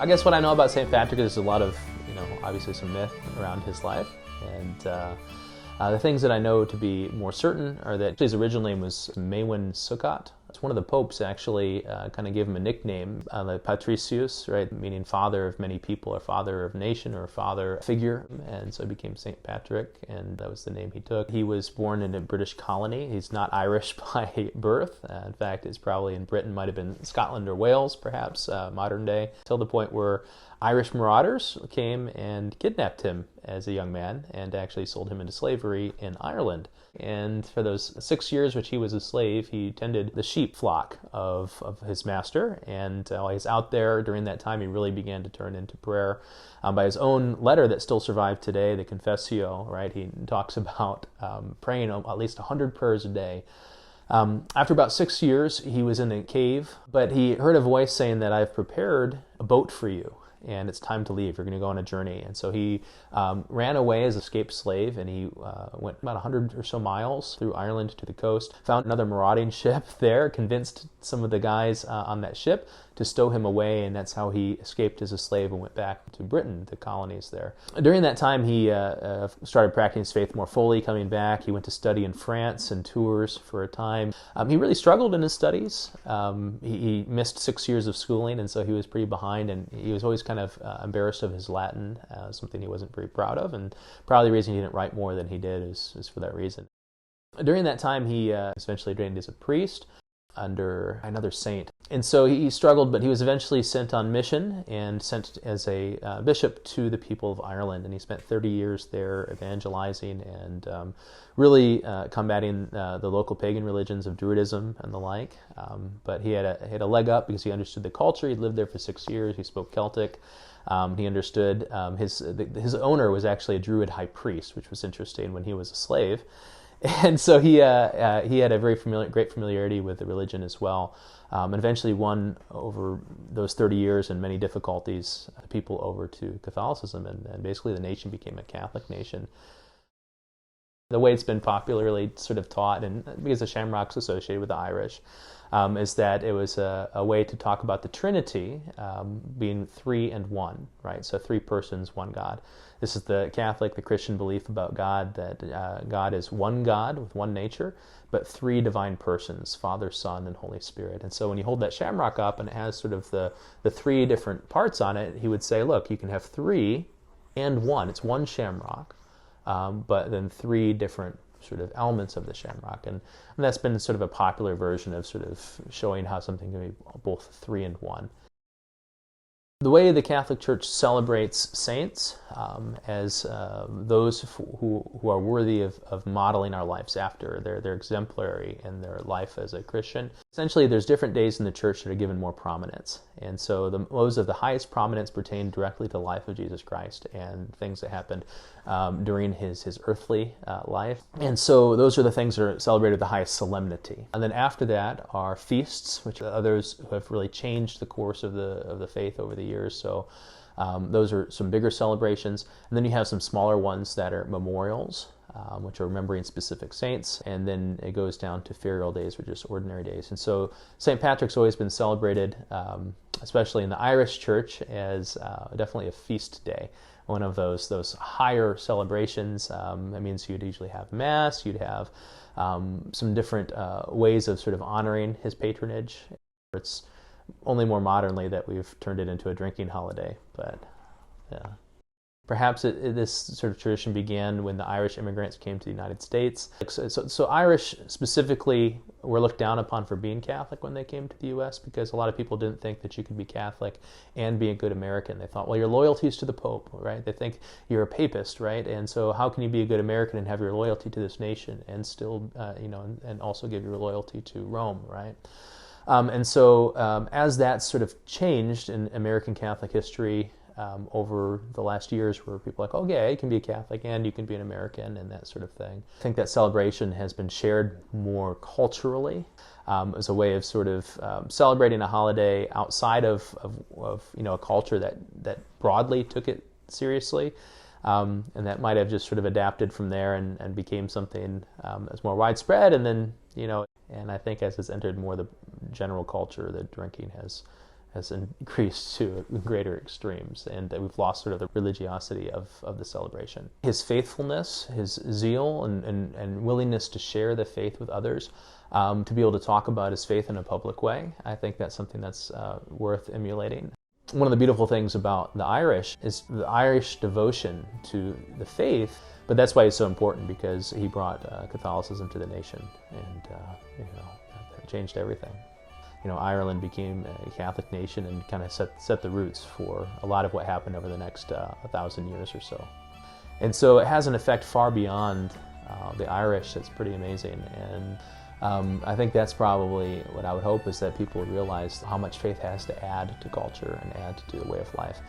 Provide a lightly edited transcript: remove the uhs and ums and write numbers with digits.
I guess what I know about St. Patrick is a lot of, obviously some myth around his life. And the things that I know to be more certain are that his original name was Maewyn Succat. It's one of the popes actually kind of gave him a nickname, the Patricius, right, meaning father of many people, or father of nation, or father figure, and so he became St. Patrick, and that was the name he took. He was born in a British colony. He's not Irish by birth. In fact, it's probably in Britain, might have been Scotland or Wales, perhaps, modern day, till the point where Irish marauders came and kidnapped him as a young man and actually sold him into slavery in Ireland. And for those 6 years which he was a slave, he tended the sheep flock of his master. And while he's out there during that time, he really began to turn into prayer. By his own letter that still survived today, the Confessio, right, he talks about praying at least 100 prayers a day. After about 6 years, he was in a cave, but he heard a voice saying that I've prepared a boat for you, and it's time to leave. You're going to go on a journey. And so he ran away as an escaped slave, and he went about 100 or so miles through Ireland to the coast, found another marauding ship there, convinced some of the guys on that ship to stow him away, and that's how he escaped as a slave and went back to Britain, the colonies there. During that time, he started practicing his faith more fully, coming back. He went to study in France and tours for a time. He really struggled in his studies. He missed 6 years of schooling, and so he was pretty behind, and he was always kind of embarrassed of his Latin, something he wasn't very proud of, and probably the reason he didn't write more than he did is for that reason. During that time, he eventually ordained as a priest under another saint. And so he struggled, but he was eventually sent on mission and sent as a bishop to the people of Ireland. And he spent 30 years there evangelizing and really combating the local pagan religions of Druidism and the like. But he had a leg up because he understood the culture. He'd lived there for 6 years. He spoke Celtic. He understood his owner was actually a Druid high priest, which was interesting when he was a slave. And so he had a great familiarity with the religion as well, and eventually won over those 30 years and many difficulties the people over to Catholicism, and basically the nation became a Catholic nation. The way it's been popularly sort of taught, and because the shamrock's associated with the Irish, is that it was a way to talk about the Trinity being three and one, right? So three persons, one God. This is the Catholic, the Christian belief about God, that God is one God with one nature, but three divine persons, Father, Son, and Holy Spirit. And so when you hold that shamrock up and it has sort of the three different parts on it, he would say, look, you can have three and one. It's one shamrock, but then three different sort of elements of the shamrock. And that's been sort of a popular version of sort of showing how something can be both three and one. The way the Catholic Church celebrates saints as those who are worthy of modeling our lives after. They're exemplary in their life as a Christian. Essentially, there's different days in the church that are given more prominence. And so those of the highest prominence pertain directly to the life of Jesus Christ and things that happened during his earthly life. And so those are the things that are celebrated with the highest solemnity. And then after that are feasts, which are others who have really changed the course of the faith over the years. So those are some bigger celebrations. And then you have some smaller ones that are memorials, which are remembering specific saints. And then it goes down to ferial days, or just ordinary days. And so St. Patrick's always been celebrated, especially in the Irish church, as definitely a feast day. One of those higher celebrations. That means you'd usually have Mass, you'd have some different ways of sort of honoring his patronage. It's only more modernly that we've turned it into a drinking holiday, but yeah. Perhaps this sort of tradition began when the Irish immigrants came to the United States. So Irish specifically were looked down upon for being Catholic when they came to the U.S. because a lot of people didn't think that you could be Catholic and be a good American. They thought, well, your loyalty is to the Pope, right? They think you're a papist, right? And so how can you be a good American and have your loyalty to this nation and still, and also give your loyalty to Rome, right? And so as that sort of changed in American Catholic history, over the last years, where people are like, okay, you can be a Catholic and you can be an American and that sort of thing. I think that celebration has been shared more culturally as a way of sort of celebrating a holiday outside of a culture that broadly took it seriously. And that might have just sort of adapted from there and became something that's more widespread. And then, and I think as it's entered more the general culture, that drinking has has increased to greater extremes, and that we've lost sort of the religiosity of the celebration. His faithfulness, his zeal, and willingness to share the faith with others, to be able to talk about his faith in a public way, I think that's something that's worth emulating. One of the beautiful things about the Irish is the Irish devotion to the faith, but that's why it's so important, because he brought Catholicism to the nation, and that changed everything. Ireland became a Catholic nation and kind of set the roots for a lot of what happened over the next 1,000 years or so. And so it has an effect far beyond the Irish that's pretty amazing. And I think that's probably what I would hope, is that people realize how much faith has to add to culture and add to the way of life.